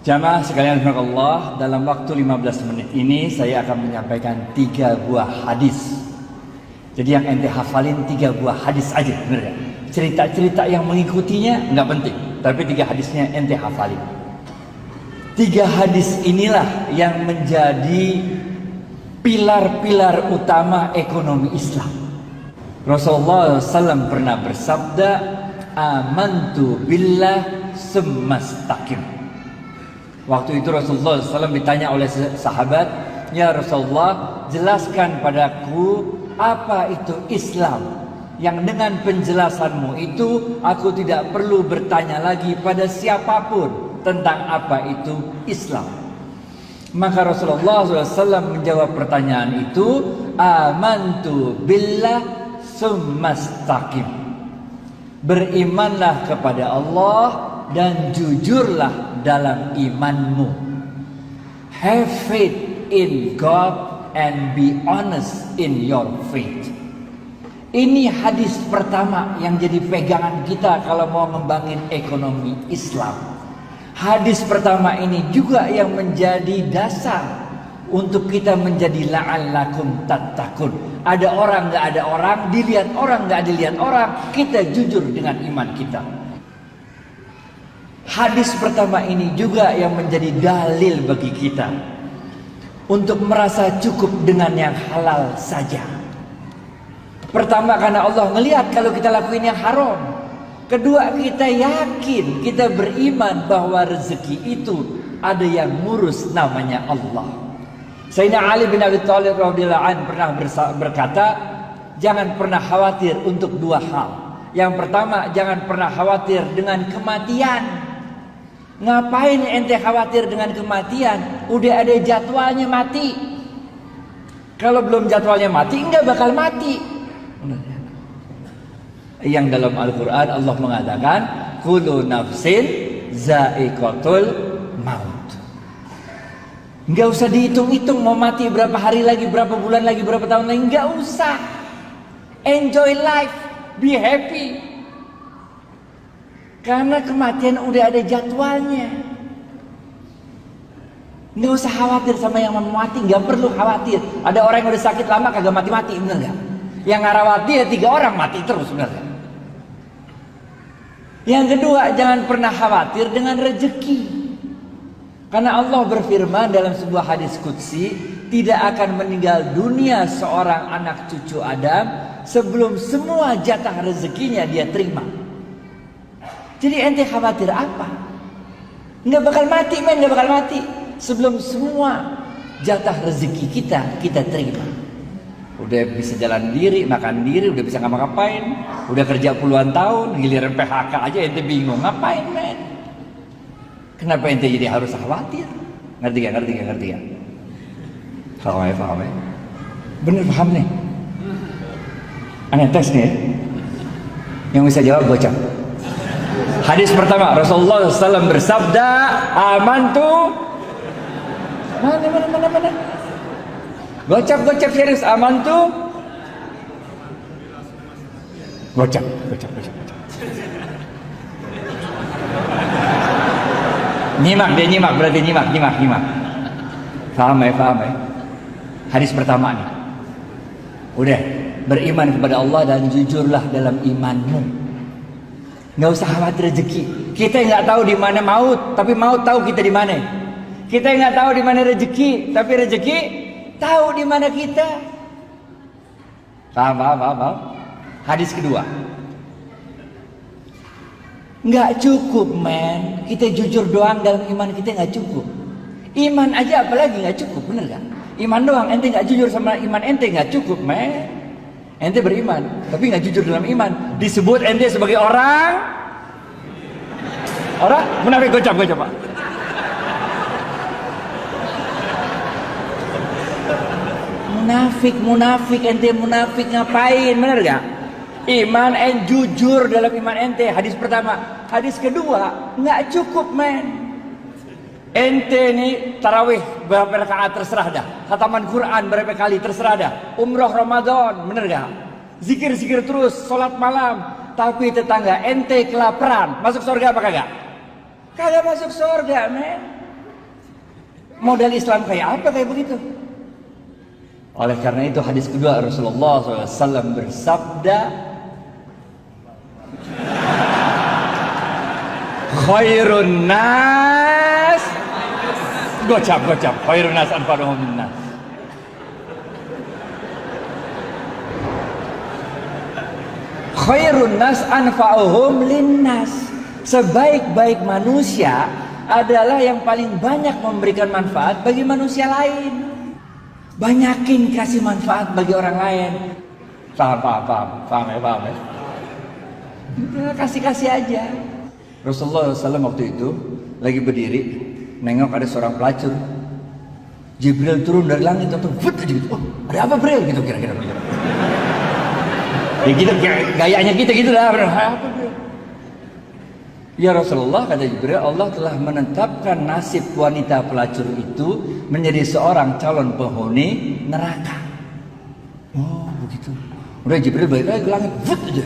Jamaah sekalian Allah, dalam waktu 15 menit ini saya akan menyampaikan 3 buah hadis. Jadi yang ente hafalin 3 buah hadis aja, bener gak? Cerita-cerita yang mengikutinya nggak penting, tapi 3 hadisnya ente hafalin. 3 hadis inilah yang menjadi pilar-pilar utama ekonomi Islam. Rasulullah SAW pernah bersabda, amantu billah sumastaqim. Waktu itu Rasulullah SAW ditanya oleh sahabat, ya Rasulullah, jelaskan padaku apa itu Islam, yang dengan penjelasanmu itu aku tidak perlu bertanya lagi pada siapapun tentang apa itu Islam. Maka Rasulullah SAW menjawab pertanyaan itu, amantu billah sumastaqim. Berimanlah kepada Allah dan jujurlah dalam imanmu. Have faith in God and be honest in your faith. Ini hadis pertama yang jadi pegangan kita kalau mau ngembangin ekonomi Islam. Hadis pertama ini juga yang menjadi dasar untuk kita menjadi la'allakum tattaqun. Ada orang nggak ada orang, dilihat orang nggak dilihat orang, kita jujur dengan iman kita. Hadis pertama ini juga yang menjadi dalil bagi kita untuk merasa cukup dengan yang halal saja. Pertama, karena Allah melihat kalau kita lakuin yang haram. Kedua, kita yakin, kita beriman bahwa rezeki itu ada yang ngurus, namanya Allah. Sayyidina Ali bin Abi Thalib radhiyallahu anhu pernah berkata, jangan pernah khawatir untuk 2 hal. Yang pertama, jangan pernah khawatir dengan kematian. Ngapain ente khawatir dengan kematian? Udah ada jadwalnya mati. Kalau belum jadwalnya mati, enggak bakal mati. Yang dalam Al-Quran Allah mengatakan, kullu nafsin za'iqatul maut. Enggak usah dihitung-hitung mau mati berapa hari lagi, berapa bulan lagi, berapa tahun lagi. Enggak usah. Enjoy life, be happy. Karena kematian udah ada jadwalnya. Nggak usah khawatir sama yang mau mati, nggak perlu khawatir. Ada orang yang udah sakit lama kagak mati-mati, bener nggak? Yang ngarawati ya 3 orang mati terus, bener nggak? Yang kedua, jangan pernah khawatir dengan rezeki. Karena Allah berfirman dalam sebuah hadis qudsi, tidak akan meninggal dunia seorang anak cucu Adam sebelum semua jatah rezekinya dia terima. Jadi ente khawatir apa? Nggak bakal mati, men, nggak bakal mati sebelum semua jatah rezeki kita terima. Udah bisa jalan diri, makan diri, udah bisa ngapa-ngapain, udah kerja puluhan tahun, giliran PHK aja ente bingung ngapain, men? Kenapa ente jadi harus khawatir? Ngerti gak? Paham ya? Bener paham nih? Aneh tes nih ya? Yang bisa jawab gocap. Hadis pertama, Rasulullah SAW bersabda, amantu. Mana? Gocap serius, amantu. Gocap. Nyimak, berarti nyimak. Paham ya? Hadis pertama nih. Udah, beriman kepada Allah dan jujurlah dalam imanmu. Nggak usah khawatir rezeki. Kita nggak tahu di mana maut, tapi maut tahu kita di mana. Kita nggak tahu di mana rezeki, tapi rezeki tahu di mana kita. Paham. Hadis kedua. Nggak cukup, men. Kita jujur doang dalam iman kita nggak cukup. Iman aja apalagi nggak cukup, bener gak? Iman doang, ente nggak jujur sama iman ente nggak cukup, men. Ente beriman, tapi nggak jujur dalam iman. Disebut ente sebagai orang munafik. Gocap Pak. Munafik, ente munafik ngapain? Bener gak? Iman and jujur dalam iman ente. Hadis pertama. Hadis kedua, nggak cukup, men. Ente nih tarawih berapa rakaat terserah dah. Khataman Quran berapa kali terserah dah. Umroh Ramadan, bener gak? Zikir terus, sholat malam. Tapi tetangga ente kelaparan, masuk surga apa kagak? Kagak masuk surga, men. Model Islam kayak apa kayak begitu? Oleh karena itu hadis kedua Rasulullah SAW bersabda, khairun nas, gocap, khairun nas anfa'uhum linnas. Khairun nas anfa'uhum linnas. Sebaik-baik manusia adalah yang paling banyak memberikan manfaat bagi manusia lain. Banyakin kasih manfaat bagi orang lain. Paham ya? Kasih aja. Rasulullah SAW waktu itu lagi berdiri, nengok ada seorang pelacur. Jibril turun dari langit atau gitu. Oh, ada apa Jibril? Gitu kira-kira. Ya gitu, gayanya kita gitu lah. Apa Jibril? Ya Rasulullah, kata Jibril, Allah telah menetapkan nasib wanita pelacur itu menjadi seorang calon penghuni neraka. Oh begitu. Udah Jibril balik lagi ke langit, aja.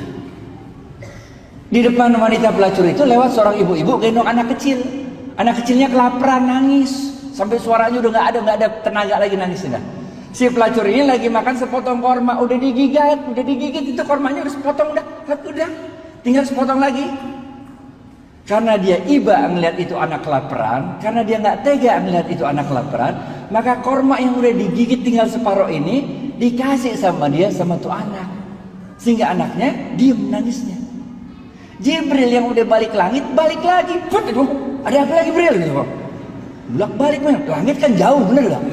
Di depan wanita pelacur itu lewat seorang ibu-ibu gendong anak kecil. Anak kecilnya kelaparan, nangis sampai suaranya udah nggak ada tenaga lagi nangisnya. Si pelacur ini lagi makan sepotong korma, udah digigit itu kormanya udah sepotong, udah tinggal sepotong lagi. Karena dia iba ngelihat itu anak kelaparan, karena dia nggak tega ngelihat itu anak kelaparan, maka korma yang udah digigit tinggal separuh ini dikasih sama dia sama tuh anak, sehingga anaknya diem nangisnya. Jibril yang udah balik langit balik lagi, ada apa lagi Jibril? Gitu, bolak balik mana? Langit kan jauh, bener gak?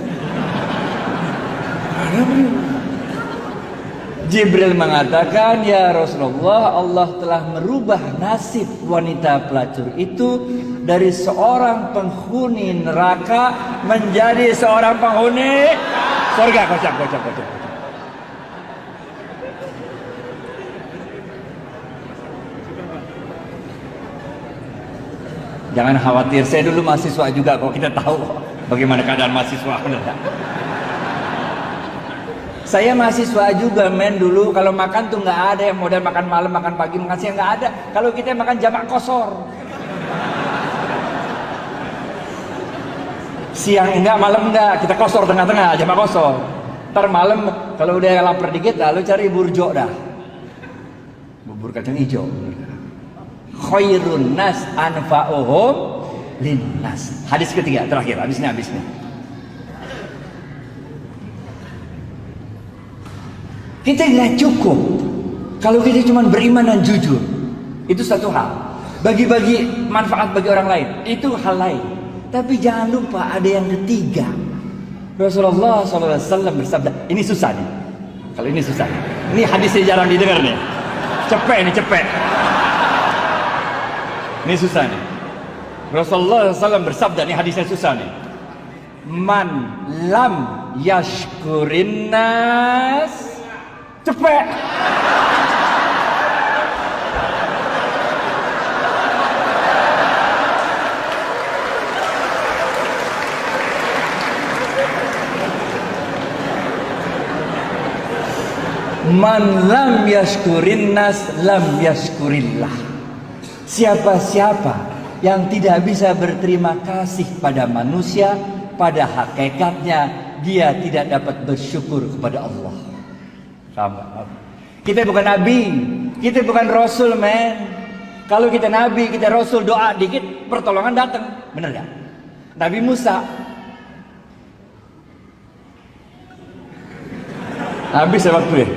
Jibril mengatakan, ya Rasulullah, Allah telah merubah nasib wanita pelacur itu dari seorang penghuni neraka menjadi seorang penghuni surga. Kocak. Jangan khawatir, saya dulu mahasiswa juga kok, kita tahu bagaimana keadaan mahasiswa. Saya mahasiswa juga men dulu, kalau makan tuh nggak ada yang model makan malam, makan pagi, makan siang, nggak ada. Kalau kita makan jamak kosor. Siang enggak, malam enggak, kita kosor tengah-tengah, jamak kosor. Ntar malam kalau udah lapar dikit, lalu cari burjo dah. Bubur kacang hijau. Khairun nas anfa'uhum linnas. Hadis ketiga terakhir, habisnya. Kita nggak cukup kalau kita cuma beriman dan jujur, itu satu hal. Bagi-bagi manfaat bagi orang lain, itu hal lain. Tapi jangan lupa ada yang ketiga. Rasulullah SAW bersabda, ini susah nih. Kalau ini susah, ini hadisnya jarang didengar nih. Cepet. Ini susah nih. Rasulullah SAW bersabda, ini hadisnya susah nih. Man lam yashkurin nas. Cepet. Man lam yashkurin nas lam yashkurillah. Siapa-siapa yang tidak bisa berterima kasih pada manusia, pada hakikatnya dia tidak dapat bersyukur kepada Allah. Kita bukan nabi, kita bukan rasul, men. Kalau kita nabi, kita rasul, doa dikit pertolongan datang, bener gak? Nabi Musa habis ya waktu ya.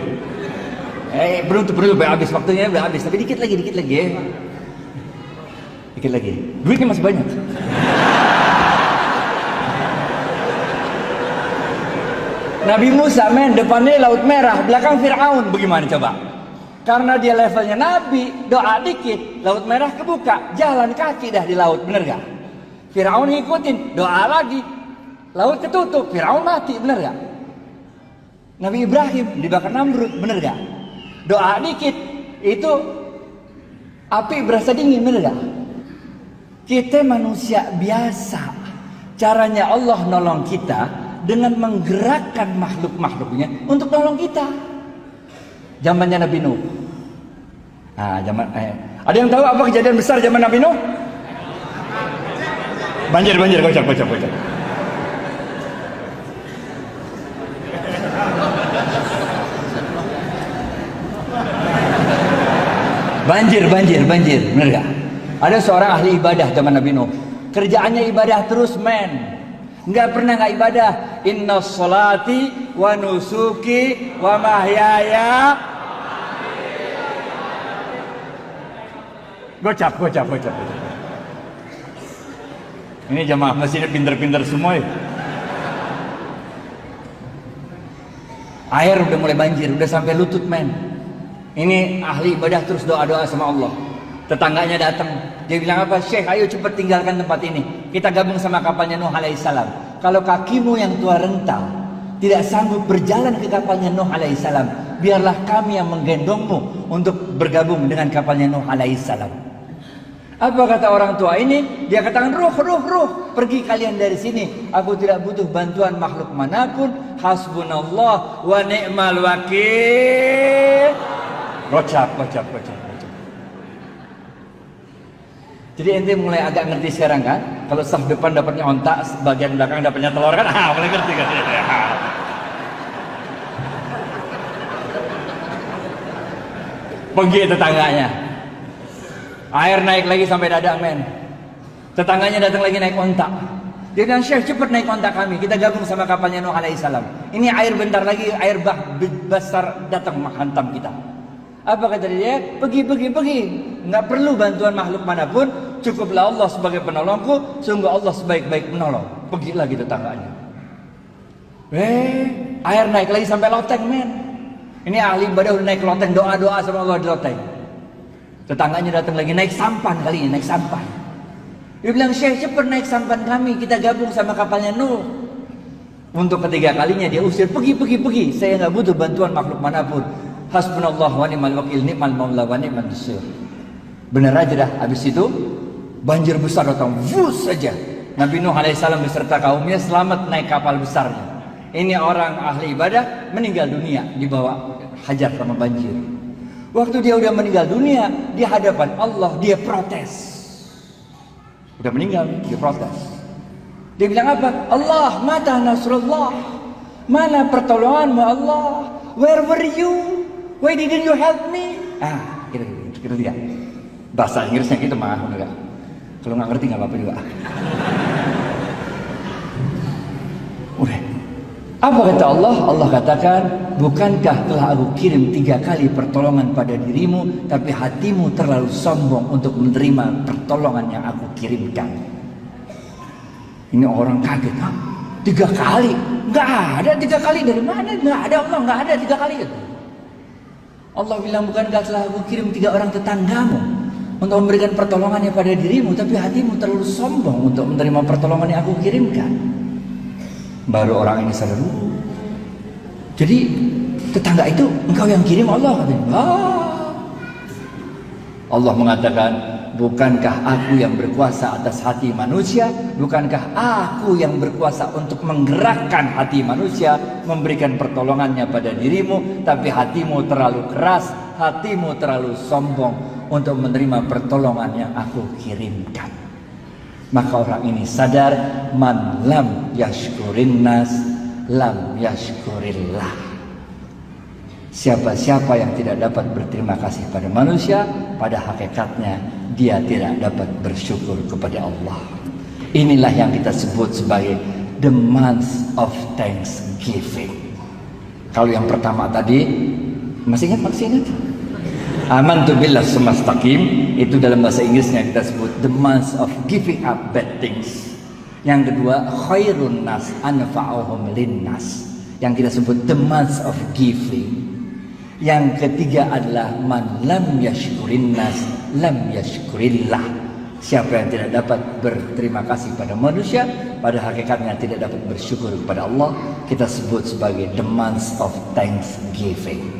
Beruntung habis waktunya, udah habis, tapi dikit lagi ya. Dikit lagi, duitnya masih banyak. Nabi Musa, men, depannya Laut Merah, belakang Fir'aun. Bagaimana coba? Karena dia levelnya Nabi, doa dikit, Laut Merah kebuka, jalan kaki dah di laut, bener gak? Fir'aun ngikutin, doa lagi, laut ketutup, Fir'aun mati, bener gak? Nabi Ibrahim dibakar Namrud, bener gak? Doa dikit, itu api berasa dingin, bener gak? Kita manusia biasa, caranya Allah nolong kita dengan menggerakkan makhluk-makhluknya untuk nolong kita. Zamannya Nabi Nuh. Ada yang tahu apa kejadian besar zaman Nabi Nuh? Banjir, kocak. Banjir, bener gak? Ada seorang ahli ibadah zaman Nabi Nuh. Kerjaannya ibadah terus, men. Nggak pernah nggak ibadah. Inna sholati wa nusuki wa mahyaya. Gocap. Ini jamaah masjid pinter-pinter semua ya. Air udah mulai banjir, udah sampai lutut, men. Ini ahli ibadah terus doa-doa sama Allah. Tetangganya datang, dia bilang apa? Syekh, ayo cepat tinggalkan tempat ini. Kita gabung sama kapalnya Nuh alaihissalam. Kalau kakimu yang tua rental tidak sanggup berjalan ke kapalnya Nuh alaihissalam, biarlah kami yang menggendongmu untuk bergabung dengan kapalnya Nuh alaihissalam. Apa kata orang tua ini? Dia katakan, ruh, pergi kalian dari sini. Aku tidak butuh bantuan makhluk manapun. Hasbunallah wa ni'mal wakil. Gocap. Jadi ente mulai agak ngerti sekarang kan? Kalau saf depan dapatnya ontak, bagian belakang dapatnya telur kan? Mulai ngerti kan? Pergi tetangganya. Air naik lagi sampai dada, men. Tetangganya datang lagi naik ontak. Dia bilang, Syekh, cepat naik ontak kami. Kita gabung sama kapalnya Nuh alaihissalam. Ini air bentar lagi, air besar datang menghantam kita. Apa kata dia? Pergi. Nggak perlu bantuan makhluk manapun. Cukuplah Allah sebagai penolongku. Sungguh Allah sebaik-baik penolong. Pergi lagi tetangganya. Air naik lagi sampai loteng, men. Ini ahli ibadah udah naik loteng, doa-doa sama Allah di loteng. Tetangganya datang lagi, naik sampan kali ini, naik sampan. Dia bilang, Syekh, cepat naik sampan kami. Kita gabung sama kapalnya Nuh. Untuk ketiga kalinya dia usir, pergi. Saya nggak butuh bantuan makhluk manapun. Hasbunallah wa ni'mal wakil, ni'mal maula wa ni'mal nasir. Benar aja dah. Habis itu banjir besar datang, vus saja. Nabi Nuh alaihissalam beserta kaumnya selamat naik kapal besarnya. Ini orang ahli ibadah meninggal dunia dibawa hajar sama banjir. Waktu dia udah meninggal dunia di hadapan Allah, dia protes. Udah meninggal, dia protes. Dia bilang apa? Allah, mata nasrullah. Mana pertolonganmu Allah? Where were you? Why didn't you help me? Kita lihat. Bahasa Inggrisnya gitu mah, enggak. Kalau nggak ngerti nggak apa-apa juga. Udah. Apa kata Allah? Allah katakan, bukankah telah aku kirim 3 kali pertolongan pada dirimu, tapi hatimu terlalu sombong untuk menerima pertolongan yang aku kirimkan. Ini orang kaget, 3 kali? Nggak ada 3 kali, dari mana? Nggak ada Allah, nggak ada 3 kali. Allah bilang, bukankah telah aku kirim 3 orang tetanggamu untuk memberikan pertolongannya pada dirimu, tapi hatimu terlalu sombong untuk menerima pertolongan yang aku kirimkan. Baru orang ini sadar. Jadi tetangga itu engkau yang kirim Allah, katanya. Allah mengatakan, bukankah aku yang berkuasa atas hati manusia? Bukankah aku yang berkuasa untuk menggerakkan hati manusia, memberikan pertolongannya pada dirimu, tapi hatimu terlalu keras, hatimu terlalu sombong untuk menerima pertolongan yang aku kirimkan. Maka orang ini sadar, man lam yashkurin nas lam yashkurillah. Siapa-siapa yang tidak dapat berterima kasih pada manusia, pada hakikatnya dia tidak dapat bersyukur kepada Allah. Inilah yang kita sebut sebagai the month of thanksgiving. Kalau yang pertama tadi, masih ingat? Amantu billah sumastaqim, itu dalam bahasa Inggrisnya kita sebut the month of giving up bad things. Yang kedua, khairun nas anfa'uhum linnas, yang kita sebut the month of giving. Yang ketiga adalah man lam yashkurin nas lam yashkurillah. Siapa yang tidak dapat berterima kasih pada manusia, pada hakikatnya tidak dapat bersyukur kepada Allah, kita sebut sebagai the month of thanksgiving.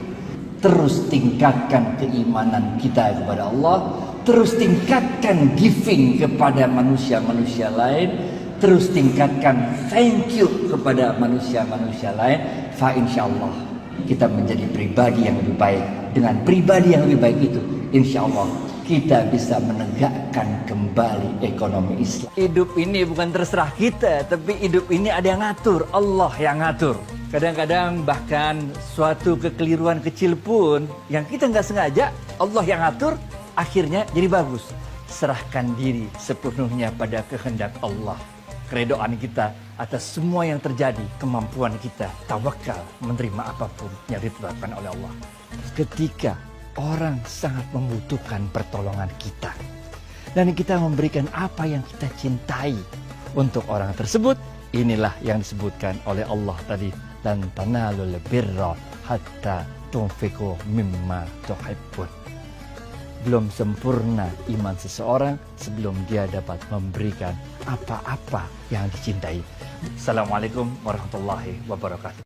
Terus tingkatkan keimanan kita kepada Allah, terus tingkatkan giving kepada manusia-manusia lain, terus tingkatkan thank you kepada manusia-manusia lain. Fa insyaallah kita menjadi pribadi yang lebih baik. Dengan pribadi yang lebih baik itu, insyaallah kita bisa menegakkan kembali ekonomi Islam. Hidup ini bukan terserah kita, tapi hidup ini ada yang ngatur, Allah yang ngatur. Kadang-kadang bahkan suatu kekeliruan kecil pun yang kita nggak sengaja, Allah yang ngatur, Akhirnya jadi bagus. Serahkan diri sepenuhnya pada kehendak Allah. Keredoan kita atas semua yang terjadi, kemampuan kita, tawakal menerima apapun yang ditetapkan oleh Allah. Ketika orang sangat membutuhkan pertolongan kita, dan kita memberikan apa yang kita cintai untuk orang tersebut, inilah yang disebutkan oleh Allah tadi, lan tanalul birra hatta tunfiqu mimma tuhibbun. Belum sempurna iman seseorang sebelum dia dapat memberikan apa-apa yang dicintai. Assalamualaikum warahmatullahi wabarakatuh.